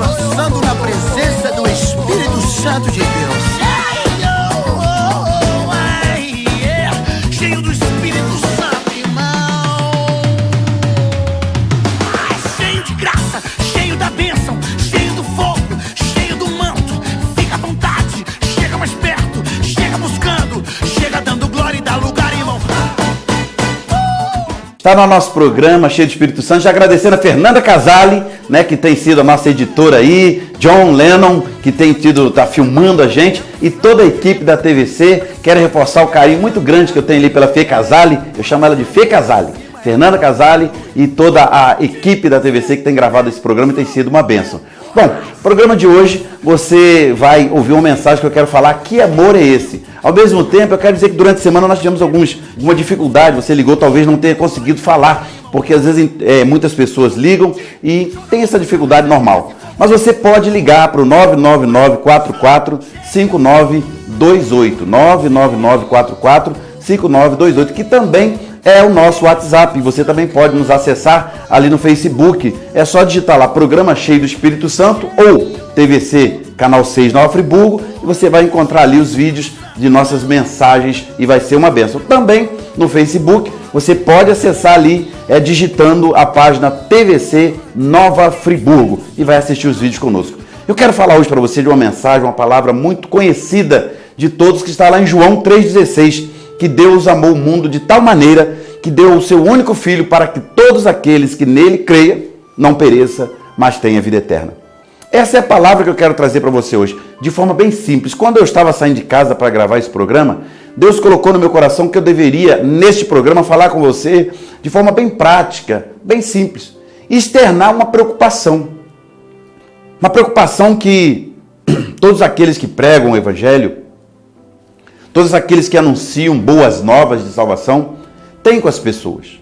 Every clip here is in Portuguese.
balançando na presença do Espírito Santo de Deus. Cheio do Espírito Santo, irmão. Cheio de graça, cheio da bênção, cheio do fogo, cheio do manto. Fica à vontade, chega mais perto, chega buscando, chega dando glória e dá lugar, irmão. Está no nosso programa Cheio do Espírito Santo, já agradecendo a Fernanda Casale, né, que tem sido a nossa editora aí, John Lennon, que tá filmando a gente, e toda a equipe da TVC. Quero reforçar o carinho muito grande que eu tenho ali pela Fê Casale, eu chamo ela de Fê Casale, Fernanda Casale e toda a equipe da TVC que tem gravado esse programa e tem sido uma bênção. Bom, no programa de hoje você vai ouvir uma mensagem que eu quero falar, que amor é esse? Ao mesmo tempo, eu quero dizer que durante a semana nós tivemos alguma dificuldade, você ligou, talvez não tenha conseguido falar, porque às vezes muitas pessoas ligam e tem essa dificuldade normal. Mas você pode ligar para o 999-44-5928, 999-44-5928, que também é o nosso WhatsApp. Você também pode nos acessar ali no Facebook. É só digitar lá Programa Cheio do Espírito Santo ou TVC Canal 6 Nova Friburgo e você vai encontrar ali os vídeos de nossas mensagens e vai ser uma bênção. Também no Facebook você pode acessar ali digitando a página TVC Nova Friburgo e vai assistir os vídeos conosco. Eu quero falar hoje para você de uma mensagem, uma palavra muito conhecida de todos que está lá em João 3,16, que Deus amou o mundo de tal maneira que deu o seu único filho para que todos aqueles que nele creiam não pereça, mas tenha vida eterna. Essa é a palavra que eu quero trazer para você hoje, de forma bem simples. Quando eu estava saindo de casa para gravar esse programa, Deus colocou no meu coração que eu deveria, neste programa, falar com você de forma bem prática, bem simples, externar uma preocupação. Uma preocupação que todos aqueles que pregam o Evangelho, todos aqueles que anunciam boas novas de salvação, têm com as pessoas.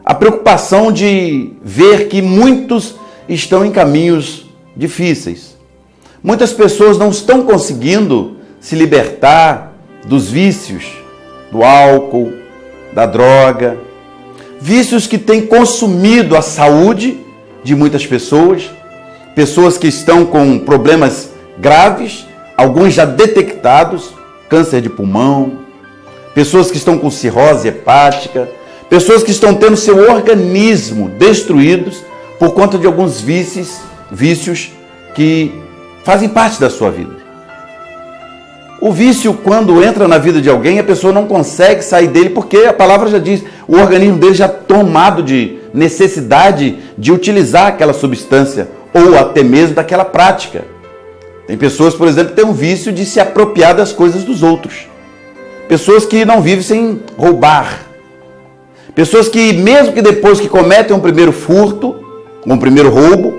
A preocupação de ver que muitos estão em caminhos difíceis. Muitas pessoas não estão conseguindo se libertar dos vícios, do álcool, da droga. Vícios que têm consumido a saúde de muitas pessoas. Pessoas que estão com problemas graves, alguns já detectados, câncer de pulmão, pessoas que estão com cirrose hepática, pessoas que estão tendo seu organismo destruídos por conta de alguns vícios que fazem parte da sua vida. O vício, quando entra na vida de alguém, a pessoa não consegue sair dele porque a palavra já diz, o organismo dele já é tomado de necessidade de utilizar aquela substância ou até mesmo daquela prática. Tem pessoas, por exemplo, que têm um vício de se apropriar das coisas dos outros. Pessoas que não vivem sem roubar. Pessoas que, mesmo que depois que cometem um primeiro furto, um primeiro roubo,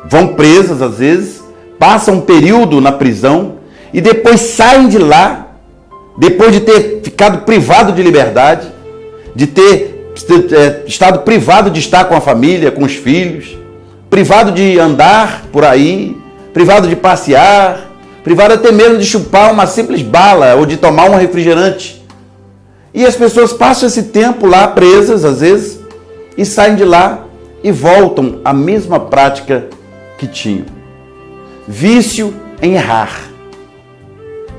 vão presas às vezes, passam um período na prisão e depois saem de lá, depois de ter ficado privado de liberdade, de ter estado privado de estar com a família, com os filhos, privado de andar por aí, privado de passear, privado até mesmo de chupar uma simples bala ou de tomar um refrigerante. E as pessoas passam esse tempo lá presas, às vezes, e saem de lá e voltam à mesma prática que tinham. Vício em errar.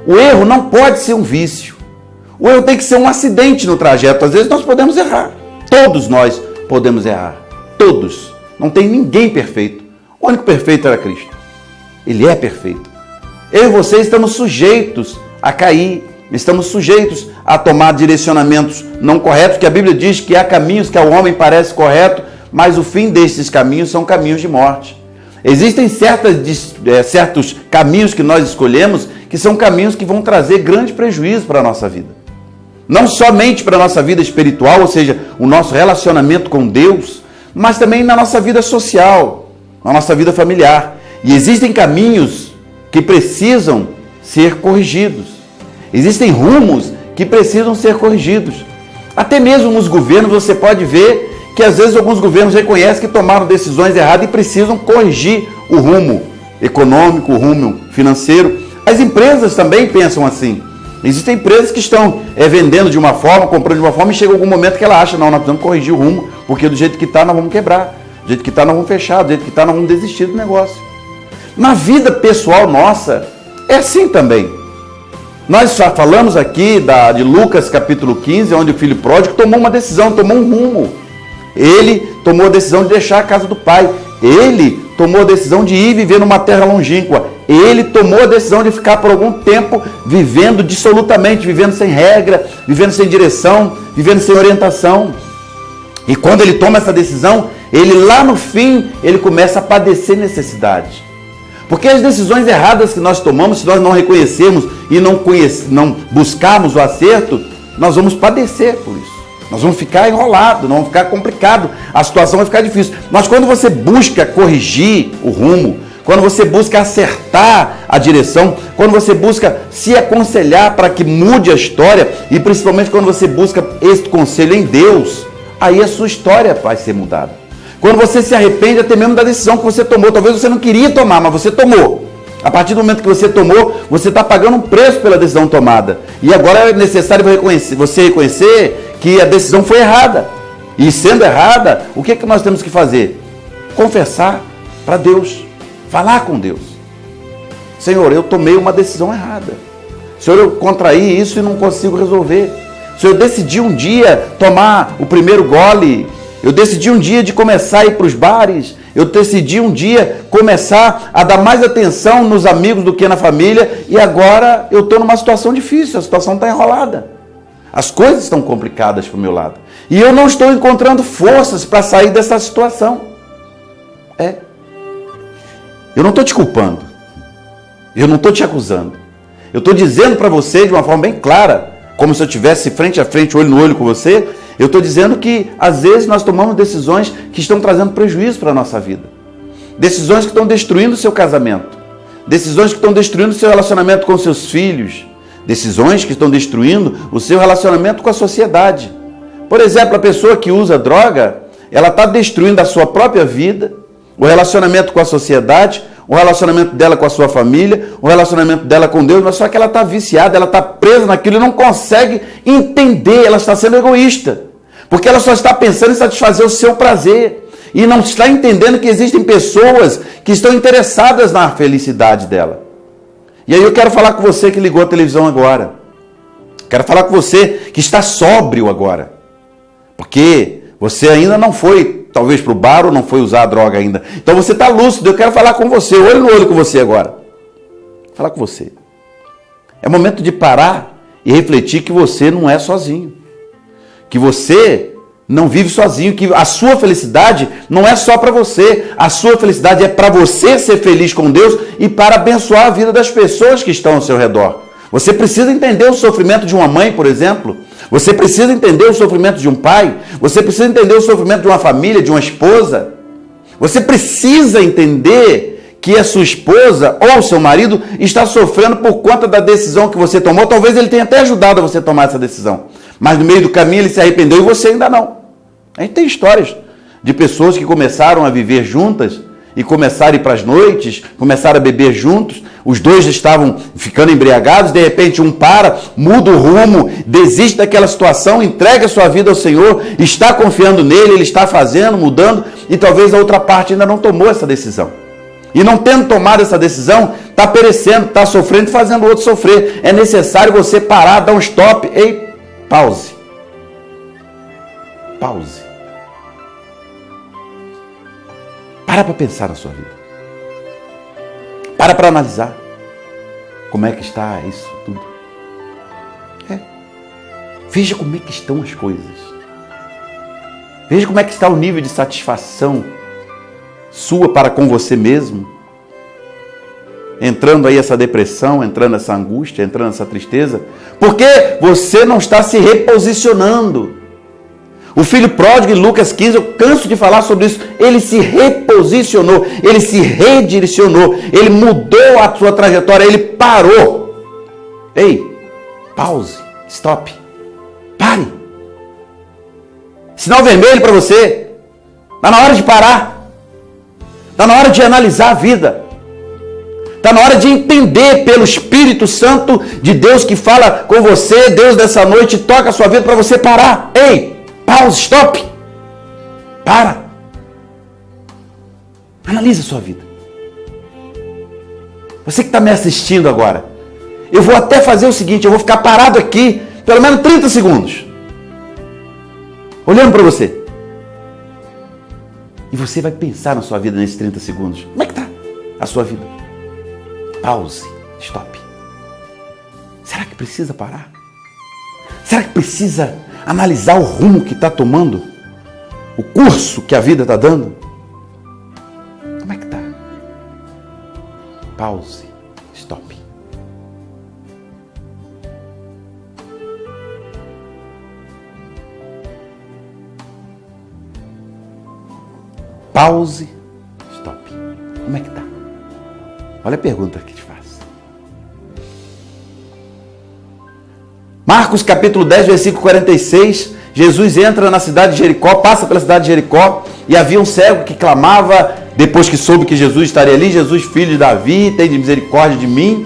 O erro não pode ser um vício. O erro tem que ser um acidente no trajeto. Às vezes nós podemos errar. Todos nós podemos errar. Todos. Não tem ninguém perfeito. O único perfeito era Cristo. Ele é perfeito. Eu e você estamos sujeitos a cair, estamos sujeitos a tomar direcionamentos não corretos, que a Bíblia diz que há caminhos que ao homem parece correto, mas o fim desses caminhos são caminhos de morte. Existem certos caminhos que nós escolhemos que são caminhos que vão trazer grande prejuízo para a nossa vida. Não somente para a nossa vida espiritual, ou seja, o nosso relacionamento com Deus, mas também na nossa vida social, na nossa vida familiar. E existem caminhos que precisam ser corrigidos. Existem rumos que precisam ser corrigidos. Até mesmo nos governos você pode ver que às vezes alguns governos reconhecem que tomaram decisões erradas e precisam corrigir o rumo econômico, o rumo financeiro. As empresas também pensam assim. Existem empresas que estão vendendo de uma forma, comprando de uma forma e chega algum momento que ela acha, não, nós precisamos corrigir o rumo, porque do jeito que está nós vamos quebrar. Do jeito que está, nós vamos fechar. Do jeito que está, nós vamos desistir do negócio. Na vida pessoal nossa, é assim também. Nós já falamos aqui de Lucas capítulo 15, onde o filho pródigo tomou uma decisão, tomou um rumo. Ele tomou a decisão de deixar a casa do pai. Ele tomou a decisão de ir viver numa terra longínqua. Ele tomou a decisão de ficar por algum tempo vivendo dissolutamente, vivendo sem regra, vivendo sem direção, vivendo sem orientação. E quando ele toma essa decisão, ele lá no fim, ele começa a padecer necessidade. Porque as decisões erradas que nós tomamos, se nós não reconhecermos e não buscarmos o acerto, nós vamos padecer por isso. Nós vamos ficar enrolados, não vamos ficar complicado, a situação vai ficar difícil. Mas quando você busca corrigir o rumo, quando você busca acertar a direção, quando você busca se aconselhar para que mude a história, e principalmente quando você busca esse conselho em Deus, aí a sua história vai ser mudada. Quando você se arrepende até mesmo da decisão que você tomou, talvez você não queria tomar, mas você tomou. A partir do momento que você tomou, você está pagando um preço pela decisão tomada. E agora é necessário você reconhecer que a decisão foi errada. E sendo errada, o que nós temos que fazer? Confessar para Deus. Falar com Deus. Senhor, eu tomei uma decisão errada. Senhor, eu contraí isso e não consigo resolver. Senhor, eu decidi um dia tomar o primeiro gole. Eu decidi um dia de começar a ir para os bares. Eu decidi um dia começar a dar mais atenção nos amigos do que na família. E agora eu estou numa situação difícil. A situação está enrolada. As coisas estão complicadas para o meu lado. E eu não estou encontrando forças para sair dessa situação. Eu não estou te culpando. Eu não estou te acusando. Eu estou dizendo para você de uma forma bem clara, como se eu estivesse frente a frente, olho no olho com você. Eu estou dizendo que, às vezes, nós tomamos decisões que estão trazendo prejuízo para a nossa vida. Decisões que estão destruindo o seu casamento. Decisões que estão destruindo o seu relacionamento com seus filhos. Decisões que estão destruindo o seu relacionamento com a sociedade. Por exemplo, a pessoa que usa droga, ela está destruindo a sua própria vida, o relacionamento com a sociedade, o relacionamento dela com a sua família, o relacionamento dela com Deus, mas só que ela está viciada, ela está presa naquilo e não consegue entender, ela está sendo egoísta. Porque ela só está pensando em satisfazer o seu prazer e não está entendendo que existem pessoas que estão interessadas na felicidade dela. E aí eu quero falar com você que ligou a televisão agora. Quero falar com você que está sóbrio agora. Porque você ainda não foi, talvez, para o bar ou não foi usar a droga ainda. Então você está lúcido, eu quero falar com você, olho no olho com você agora. Falar com você. É momento de parar e refletir que você não é sozinho. Que você não vive sozinho, que a sua felicidade não é só para você. A sua felicidade é para você ser feliz com Deus e para abençoar a vida das pessoas que estão ao seu redor. Você precisa entender o sofrimento de uma mãe, por exemplo. Você precisa entender o sofrimento de um pai. Você precisa entender o sofrimento de uma família, de uma esposa. Você precisa entender que a sua esposa ou o seu marido está sofrendo por conta da decisão que você tomou. Talvez ele tenha até ajudado a você a tomar essa decisão. Mas no meio do caminho ele se arrependeu e você ainda não. A gente tem histórias de pessoas que começaram a viver juntas e começaram a ir para as noites, começaram a beber juntos, os dois estavam ficando embriagados, de repente um para, muda o rumo, desiste daquela situação, entrega a sua vida ao Senhor, está confiando nele, ele está fazendo, mudando, e talvez a outra parte ainda não tomou essa decisão. E não tendo tomado essa decisão, está perecendo, está sofrendo e fazendo o outro sofrer. É necessário você parar, dar um stop. Ei, pause. Pause. Para pensar na sua vida. Para analisar. Como é que está isso tudo. Veja como é que estão as coisas. Veja como é que está o nível de satisfação sua para com você mesmo. Entrando aí essa depressão, entrando essa angústia, entrando essa tristeza. Porque você não está se reposicionando. O filho pródigo em Lucas 15, eu canso de falar sobre isso, ele se reposicionou, ele se redirecionou, ele mudou a sua trajetória, ele parou. Ei, pause, stop, pare. Sinal vermelho para você, está na hora de parar, está na hora de analisar a vida, está na hora de entender pelo Espírito Santo de Deus que fala com você, Deus dessa noite toca a sua vida para você parar. Ei, pause, stop. Para. Analise a sua vida. Você que está me assistindo agora, eu vou até fazer o seguinte, eu vou ficar parado aqui, pelo menos 30 segundos, olhando para você. E você vai pensar na sua vida nesses 30 segundos. Como é que está a sua vida? Pause, stop. Será que precisa parar? Será que precisa analisar o rumo que está tomando? O curso que a vida está dando? Como é que está? Pause, stop. Pause, stop. Como é que está? Olha a pergunta que te faço. Marcos capítulo 10, versículo 46, Jesus entra na cidade de Jericó, passa pela cidade de Jericó, e havia um cego que clamava, depois que soube que Jesus estaria ali: Jesus, filho de Davi, tem misericórdia de mim.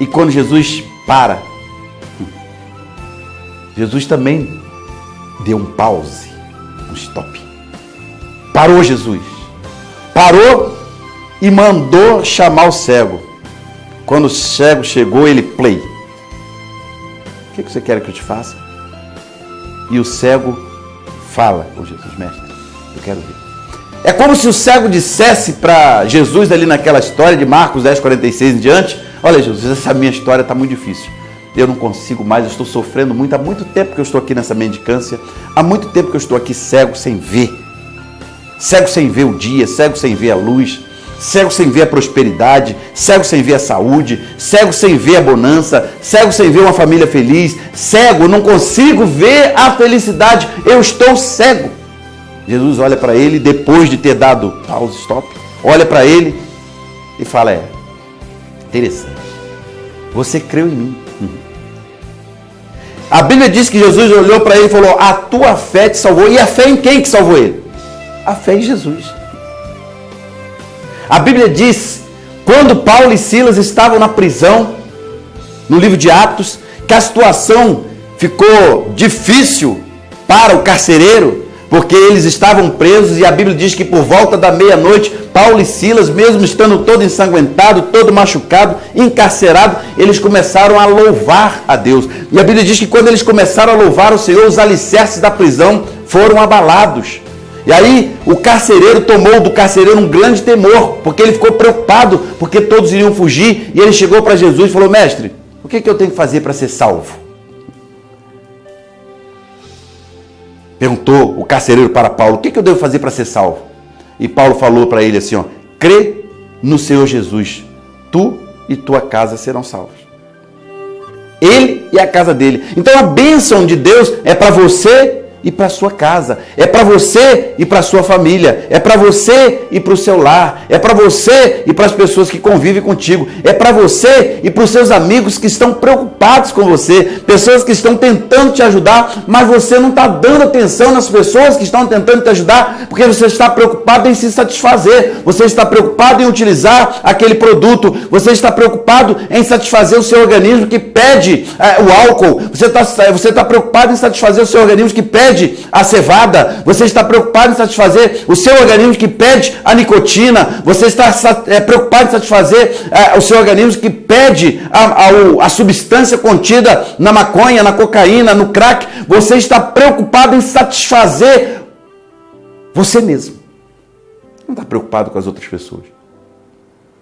E quando Jesus para, Jesus também deu um pause, um stop. Parou Jesus, parou e mandou chamar o cego. Quando o cego chegou, ele play. O que você quer que eu te faça? E o cego fala: ô Jesus, mestre, eu quero ver. É como se o cego dissesse para Jesus ali naquela história de Marcos 10, 46 em diante: olha Jesus, essa minha história está muito difícil. Eu não consigo mais, eu estou sofrendo muito. Há muito tempo que eu estou aqui nessa mendicância. Há muito tempo que eu estou aqui cego sem ver. Cego sem ver o dia, cego sem ver a luz, cego sem ver a prosperidade, cego sem ver a saúde, cego sem ver a bonança, cego sem ver uma família feliz, cego, não consigo ver a felicidade, eu estou cego. Jesus olha para ele, depois de ter dado pause, stop, olha para ele e fala: interessante, você creu em mim. A Bíblia diz que Jesus olhou para ele e falou: a tua fé te salvou. E a fé em quem que salvou ele? A fé em Jesus. A Bíblia diz, quando Paulo e Silas estavam na prisão, no livro de Atos, que a situação ficou difícil para o carcereiro, porque eles estavam presos, e a Bíblia diz que por volta da meia-noite, Paulo e Silas, mesmo estando todo ensanguentado, todo machucado, encarcerado, eles começaram a louvar a Deus. E a Bíblia diz que quando eles começaram a louvar o Senhor, os alicerces da prisão foram abalados. E aí o carcereiro tomou do carcereiro um grande temor, porque ele ficou preocupado, porque todos iriam fugir, e ele chegou para Jesus e falou: mestre, o que eu tenho que fazer para ser salvo? Perguntou o carcereiro para Paulo: o que eu devo fazer para ser salvo? E Paulo falou para ele assim: crê no Senhor Jesus, tu e tua casa serão salvos. Ele e a casa dele. Então a bênção de Deus é para você e para a sua casa, é para você e para a sua família, é para você e para o seu lar, é para você e para as pessoas que convivem contigo, é para você e para os seus amigos que estão preocupados com você, pessoas que estão tentando te ajudar, mas você não está dando atenção nas pessoas que estão tentando te ajudar, porque você está preocupado em se satisfazer, você está preocupado em utilizar aquele produto, você está preocupado em satisfazer o seu organismo que pede o álcool, você está preocupado em satisfazer o seu organismo que pede a cevada, você está preocupado em satisfazer o seu organismo que pede a nicotina, você está preocupado em satisfazer o seu organismo que pede a substância contida na maconha, na cocaína, no crack, você está preocupado em satisfazer você mesmo, não está preocupado com as outras pessoas.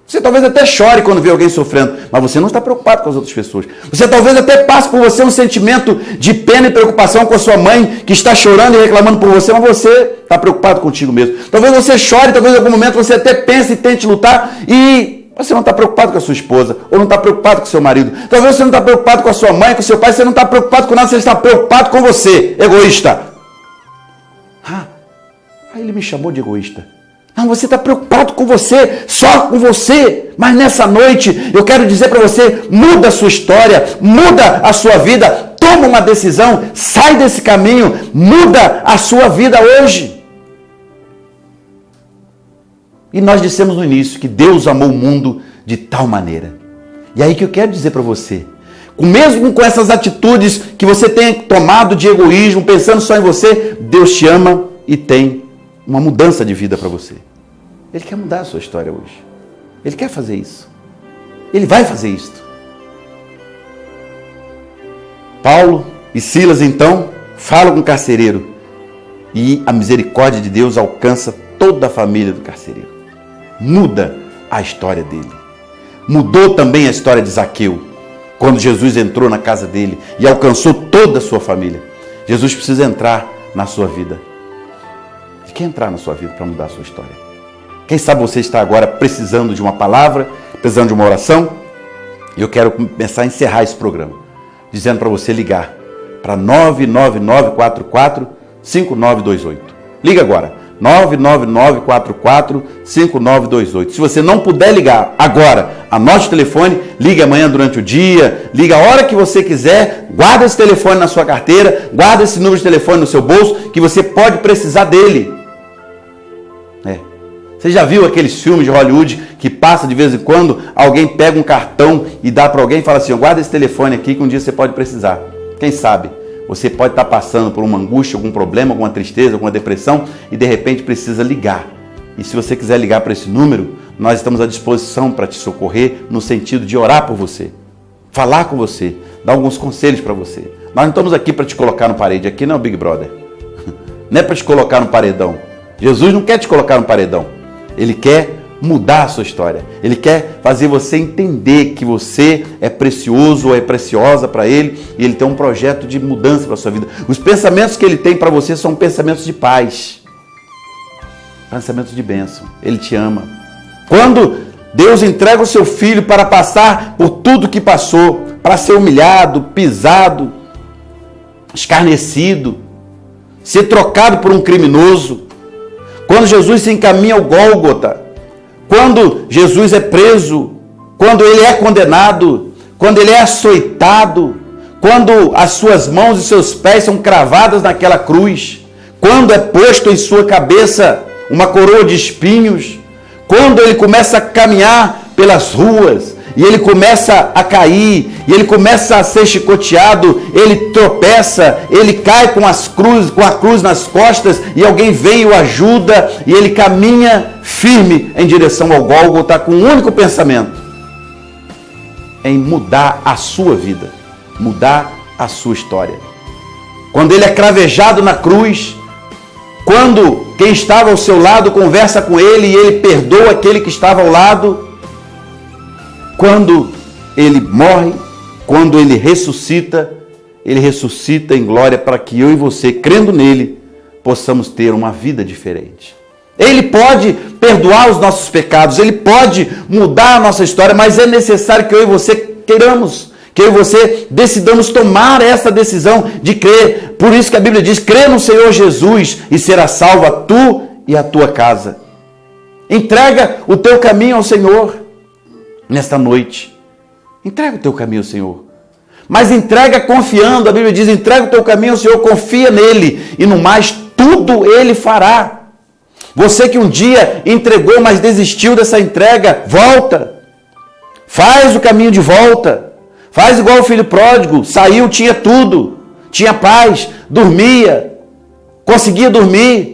Você talvez até chore quando vê alguém sofrendo, mas você não está preocupado com as outras pessoas. Você talvez até passe por você um sentimento de pena e preocupação com a sua mãe, que está chorando e reclamando por você, mas você está preocupado contigo mesmo. Talvez você chore, talvez em algum momento você até pense e tente lutar e você não está preocupado com a sua esposa, ou não está preocupado com o seu marido. Talvez você não está preocupado com a sua mãe, com o seu pai, você não está preocupado com nada, você está preocupado com você, egoísta. Aí ele me chamou de egoísta. Não, você está preocupado com você, só com você. Mas nessa noite, eu quero dizer para você, muda a sua história, muda a sua vida, toma uma decisão, sai desse caminho, muda a sua vida hoje. E nós dissemos no início que Deus amou o mundo de tal maneira. E aí que eu quero dizer para você, mesmo com essas atitudes que você tem tomado de egoísmo, pensando só em você, Deus te ama e tem uma mudança de vida para você. Ele quer mudar a sua história hoje. Ele quer fazer isso. Ele vai fazer isso. Paulo e Silas, então, falam com o carcereiro. E a misericórdia de Deus alcança toda a família do carcereiro. Muda a história dele. Mudou também a história de Zaqueu, quando Jesus entrou na casa dele e alcançou toda a sua família. Jesus precisa entrar na sua vida. Ele quer entrar na sua vida para mudar a sua história. Quem sabe você está agora precisando de uma palavra, precisando de uma oração? E eu quero começar a encerrar esse programa, dizendo para você ligar para 99944-5928. Liga agora, 99944-5928. Se você não puder ligar agora, anote o telefone, ligue amanhã durante o dia, liga a hora que você quiser, guarda esse telefone na sua carteira, guarda esse número de telefone no seu bolso, que você pode precisar dele. Você já viu aqueles filmes de Hollywood que passa de vez em quando, alguém pega um cartão e dá para alguém e fala assim, guarda esse telefone aqui que um dia você pode precisar. Quem sabe? Você pode estar passando por uma angústia, algum problema, alguma tristeza, alguma depressão e de repente precisa ligar. E se você quiser ligar para esse número, nós estamos à disposição para te socorrer no sentido de orar por você, falar com você, dar alguns conselhos para você. Nós não estamos aqui para te colocar no parede, aqui não é o Big Brother. Não é para te colocar no paredão. Jesus não quer te colocar no paredão. Ele quer mudar a sua história. Ele quer fazer você entender que você é precioso ou é preciosa para Ele e Ele tem um projeto de mudança para a sua vida. Os pensamentos que Ele tem para você são pensamentos de paz, pensamentos de bênção. Ele te ama. Quando Deus entrega o seu filho para passar por tudo que passou, para ser humilhado, pisado, escarnecido, ser trocado por um criminoso, quando Jesus se encaminha ao Gólgota, quando Jesus é preso, quando ele é condenado, quando ele é açoitado, quando as suas mãos e seus pés são cravadas naquela cruz, quando é posto em sua cabeça uma coroa de espinhos, quando ele começa a caminhar pelas ruas, e ele começa a cair, e ele começa a ser chicoteado, ele tropeça, ele cai com a cruz nas costas, e alguém vem e o ajuda, e ele caminha firme em direção ao Gólgota com um único pensamento, em mudar a sua vida, mudar a sua história. Quando ele é cravejado na cruz, quando quem estava ao seu lado conversa com ele e ele perdoa aquele que estava ao lado, quando ele morre, quando ele ressuscita em glória para que eu e você, crendo nele, possamos ter uma vida diferente. Ele pode perdoar os nossos pecados, ele pode mudar a nossa história, mas é necessário que eu e você queiramos, que eu e você decidamos tomar essa decisão de crer. Por isso que a Bíblia diz, crê no Senhor Jesus e será salva tu e a tua casa. Entrega o teu caminho ao Senhor. Nesta noite, entrega o teu caminho ao Senhor, mas entrega confiando. A Bíblia diz, entrega o teu caminho ao Senhor, confia nele, e no mais tudo ele fará. Você que um dia entregou, mas desistiu dessa entrega, volta, faz o caminho de volta, faz igual o filho pródigo, saiu, tinha tudo, tinha paz, dormia, conseguia dormir,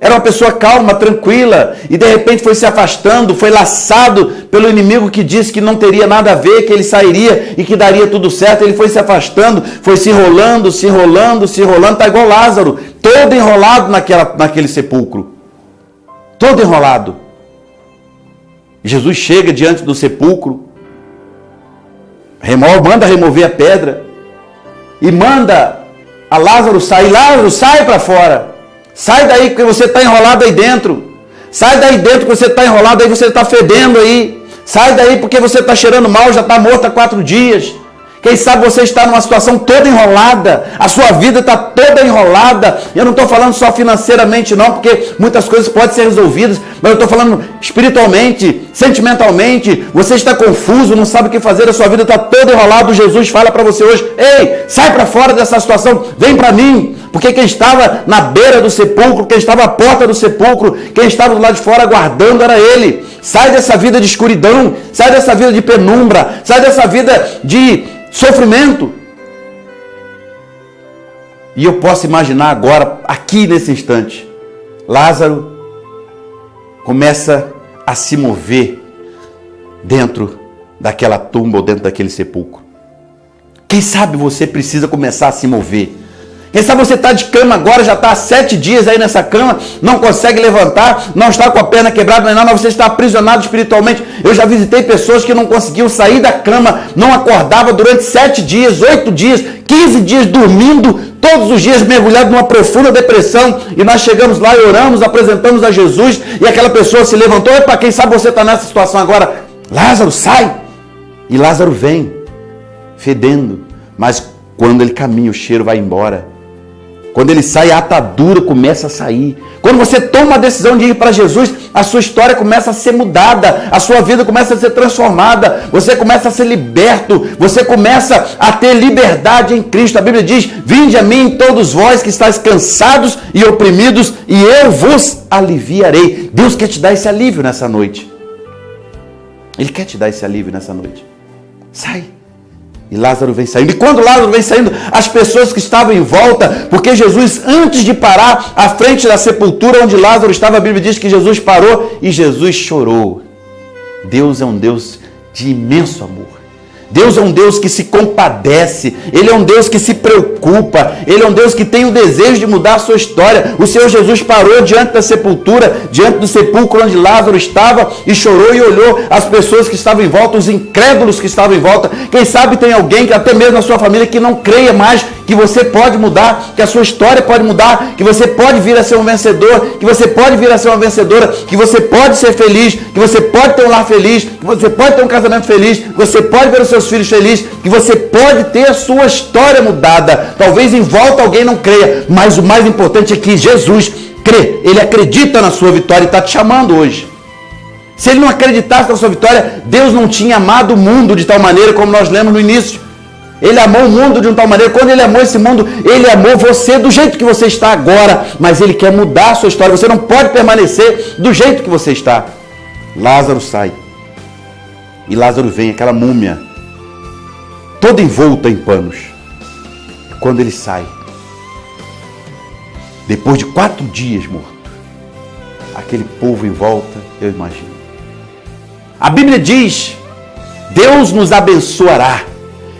era uma pessoa calma, tranquila, e de repente foi se afastando, foi laçado pelo inimigo que disse que não teria nada a ver, que ele sairia e que daria tudo certo. Ele foi se afastando, foi se enrolando, está igual Lázaro, todo enrolado naquele sepulcro, todo enrolado. Jesus chega diante do sepulcro, manda remover a pedra e manda a Lázaro sair. Lázaro, sai para fora. Sai daí porque você está enrolado aí dentro. Sai daí dentro porque você está enrolado aí, você está fedendo aí. Sai daí porque você está cheirando mal, já está morto há 4 dias. Quem sabe você está numa situação toda enrolada, a sua vida está toda enrolada. Eu não estou falando só financeiramente não, porque muitas coisas podem ser resolvidas, mas eu estou falando espiritualmente, sentimentalmente. Você está confuso, não sabe o que fazer, a sua vida está toda enrolada. Jesus fala para você hoje, ei, sai para fora dessa situação, vem para mim. Porque quem estava na beira do sepulcro, quem estava à porta do sepulcro, quem estava do lado de fora aguardando era ele. Sai dessa vida de escuridão, sai dessa vida de penumbra, sai dessa vida de sofrimento. E eu posso imaginar agora, aqui nesse instante, Lázaro começa a se mover dentro daquela tumba ou dentro daquele sepulcro. Quem sabe você precisa começar a se mover. Quem sabe você está de cama agora, já está há 7 dias aí nessa cama, não consegue levantar, não está com a perna quebrada, mas você está aprisionado espiritualmente. Eu já visitei pessoas que não conseguiam sair da cama, não acordava durante 7 dias, 8 dias, 15 dias dormindo, todos os dias mergulhado numa profunda depressão. E nós chegamos lá e oramos, apresentamos a Jesus e aquela pessoa se levantou. Epa, quem sabe você está nessa situação agora? Lázaro, sai! E Lázaro vem, fedendo, mas quando ele caminha, o cheiro vai embora. Quando ele sai, a atadura começa a sair. Quando você toma a decisão de ir para Jesus, a sua história começa a ser mudada, a sua vida começa a ser transformada, você começa a ser liberto, você começa a ter liberdade em Cristo. A Bíblia diz: vinde a mim todos vós que estáis cansados e oprimidos, e eu vos aliviarei. Deus quer te dar esse alívio nessa noite. Ele quer te dar esse alívio nessa noite. Sai. E Lázaro vem saindo. E quando Lázaro vem saindo, as pessoas que estavam em volta, porque Jesus, antes de parar à frente da sepultura onde Lázaro estava, a Bíblia diz que Jesus parou e Jesus chorou. Deus é um Deus de imenso amor. Deus é um Deus que se compadece, Ele é um Deus que se preocupa, Ele é um Deus que tem o desejo de mudar a sua história. O Senhor Jesus parou diante da sepultura, diante do sepulcro onde Lázaro estava, e chorou e olhou as pessoas que estavam em volta, os incrédulos que estavam em volta. Quem sabe tem alguém, que até mesmo na sua família, que não creia mais que você pode mudar, que a sua história pode mudar, que você pode vir a ser um vencedor, que você pode vir a ser uma vencedora, que você pode ser feliz, que você pode ter um lar feliz, que você pode ter um casamento feliz, que você pode ver os seus filhos felizes, que você pode ter a sua história mudada. Talvez em volta alguém não creia, mas o mais importante é que Jesus crê, Ele acredita na sua vitória e está te chamando hoje. Se Ele não acreditasse na sua vitória, Deus não tinha amado o mundo de tal maneira como nós lemos no início. Ele amou o mundo de uma tal maneira. Quando Ele amou esse mundo, Ele amou você do jeito que você está agora, mas Ele quer mudar a sua história. Você não pode permanecer do jeito que você está. Lázaro sai. E Lázaro vem, aquela múmia, toda envolta em panos. Quando ele sai, depois de 4 dias morto, aquele povo em volta, eu imagino. A Bíblia diz: Deus nos abençoará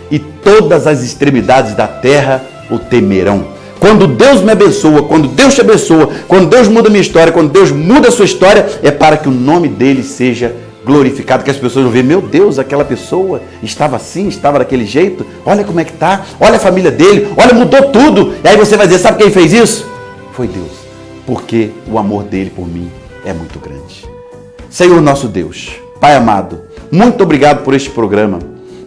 e todas as extremidades da terra o temerão. Quando Deus me abençoa, quando Deus te abençoa, quando Deus muda a minha história, quando Deus muda a sua história, é para que o nome dele seja glorificado, que as pessoas vão ver: meu Deus, aquela pessoa estava assim, estava daquele jeito, olha como é que está, olha a família dele, olha, mudou tudo. E aí você vai dizer: sabe quem fez isso? Foi Deus, porque o amor dele por mim é muito grande. Senhor nosso Deus, Pai amado, muito obrigado por este programa.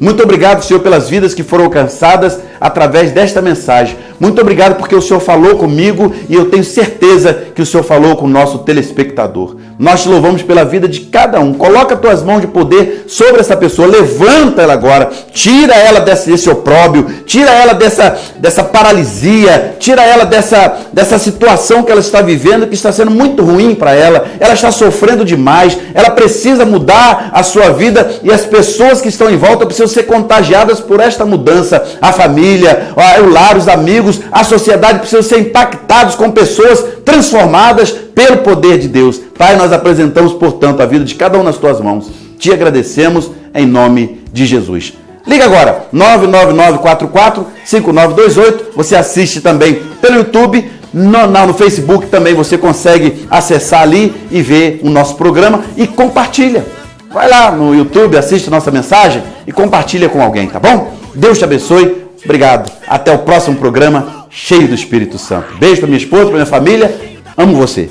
Muito obrigado, Senhor, pelas vidas que foram alcançadas através desta mensagem. Muito obrigado porque o Senhor falou comigo e eu tenho certeza que o Senhor falou com o nosso telespectador. Nós te louvamos pela vida de cada um. Coloca as tuas mãos de poder sobre essa pessoa. Levanta ela agora. Tira ela desse opróbio. Tira ela dessa paralisia. Tira ela dessa situação que ela está vivendo, que está sendo muito ruim para ela. Ela está sofrendo demais. Ela precisa mudar a sua vida e as pessoas que estão em volta precisam ser contagiadas por esta mudança. A família, o lar, os amigos, a sociedade precisam ser impactados com pessoas transformadas pelo poder de Deus. Pai, nós apresentamos, portanto, a vida de cada um nas tuas mãos. Te agradecemos em nome de Jesus. Liga agora, 99944-5928. Você assiste também pelo YouTube. No Facebook também você consegue acessar ali e ver o nosso programa e compartilha. Vai lá no YouTube, assiste a nossa mensagem e compartilha com alguém, tá bom? Deus te abençoe. Obrigado. Até o próximo programa cheio do Espírito Santo. Beijo para minha esposa, para minha família. Amo você.